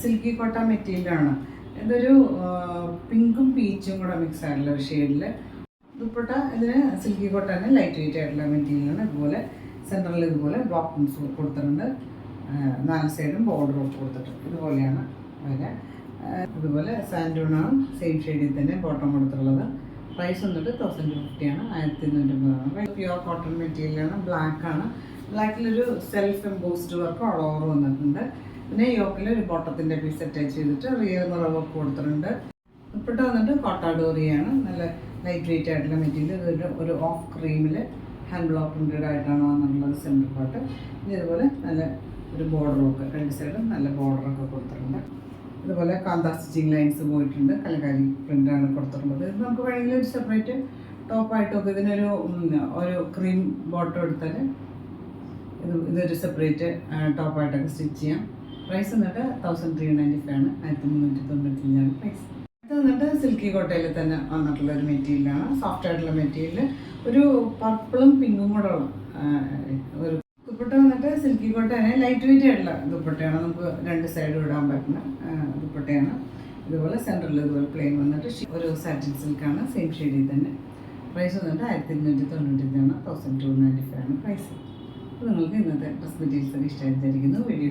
Silky കോട്ട മെറ്റീരിയലാണ്. ഇതൊരു പിങ്കും പീച്ചും കൂടെ മിക്സ് ആയിട്ടുള്ള ഒരു ഷെയ്ഡിൽ. ദുപ്പട്ട ഇതിന് സിൽക്കി കോട്ട തന്നെ ലൈറ്റ് വെയിറ്റ് ആയിട്ടുള്ള മെറ്റീരിയലാണ്. ഇതുപോലെ സെൻറ്ററിൽ ഇതുപോലെ ബ്ലോക്ക് പ്രിൻസ് കൊടുത്തിട്ടുണ്ട്. 4 സൈഡും ബോർഡർ കൊടുത്തിട്ടുണ്ട്. ഇതുപോലെയാണ് അതിന്. ഇതുപോലെ സാൻഡൂണാണ് സെയിം ഷെയ്ഡിൽ തന്നെ ബോട്ടം കൊടുത്തിട്ടുള്ളത്. പ്രൈസ് വന്നിട്ട് 1250 ആണ്, 1250. പ്യുവർ കോട്ടൺ മെറ്റീരിയലാണ്. ബ്ലാക്കാണ്. ബ്ലാക്കിലൊരു self embossed work all over വന്നിട്ടുണ്ട്. പിന്നെ യോക്കിൽ ഒരു ബോട്ടത്തിൻ്റെ പീസ് അറ്റാച്ച് ചെയ്തിട്ട് റിയൽ മിറർ വർക്ക് കൊടുത്തിട്ടുണ്ട്. ദുപ്പട്ട വന്നിട്ട് കോട്ടാഡോറിയാണ്. നല്ല ലൈറ്റ് വെയിറ്റ് ആയിട്ടുള്ള മെറ്റീരിയൽ. ഇതൊരു ഒരു ഓഫ് ക്രീമിൽ ഹാൻഡ് ബ്ലോക്ക് പ്രിൻറ്റഡ് ആയിട്ടാണ് വന്നിട്ടുള്ളത് സെൻറ്റർ പാർട്ട്. ഇതുപോലെ നല്ല ഒരു ബോർഡറൊക്കെ 2 സൈഡും നല്ല ബോർഡറൊക്കെ കൊടുത്തിട്ടുണ്ട്. ഇതുപോലെ കാന്താ സ്റ്റിച്ചിങ് ലൈൻസ് പോയിട്ടുണ്ട്. കലകാരി പ്രിൻ്റാണ് കൊടുത്തിട്ടുള്ളത്. ഇത് നമുക്ക് വേണമെങ്കിൽ ഒരു സെപ്പറേറ്റ് ടോപ്പായിട്ടൊക്കെ ഇതിനൊരു ക്രീം ബോട്ടം എടുത്താൽ ഇതൊരു സെപ്പറേറ്റ് ടോപ്പായിട്ടൊക്കെ സ്റ്റിച്ച് ചെയ്യാം. പ്രൈസ് വന്നിട്ട് 1395 ആണ്, 1395 പ്രൈസ്. ഇത് വന്നിട്ട് സിൽക്കി കോട്ടയിൽ തന്നെ വന്നിട്ടുള്ള ഒരു മെറ്റീരിയലാണ്. സോഫ്റ്റ് ആയിട്ടുള്ള മെറ്റീരിയൽ. ഒരു പർപ്പിളും പിങ്കും കൂടെ ഒരു ദുപ്പട്ട വന്നിട്ട് സിൽക്കി കോട്ടയാണ്. ലൈറ്റ് വെയിറ്റ് ആയിട്ടുള്ള ദുപ്പട്ടയാണ്. നമുക്ക് 2 സൈഡും ഇടാൻ പറ്റുന്ന ദുപ്പട്ടയാണ്. ഇതുപോലെ സെൻറ്ററിൽ ഇതുപോലെ പ്ലെയിൻ വന്നിട്ട് ഒരു സാറ്റിൻ സിൽക്കാണ്, സെയിം ഷെയ്ഡിൽ തന്നെ. പ്രൈസ് വന്നിട്ട് 1295 ആണ്, 1295 ആണ് പ്രൈസ്. അപ്പോൾ നിങ്ങൾക്ക് ഇന്നത്തെ ഡ്രസ് മെറ്റീരിയൽസ് ഒക്കെ ഇഷ്ടമായിരിക്കുന്നു. വീഡിയോ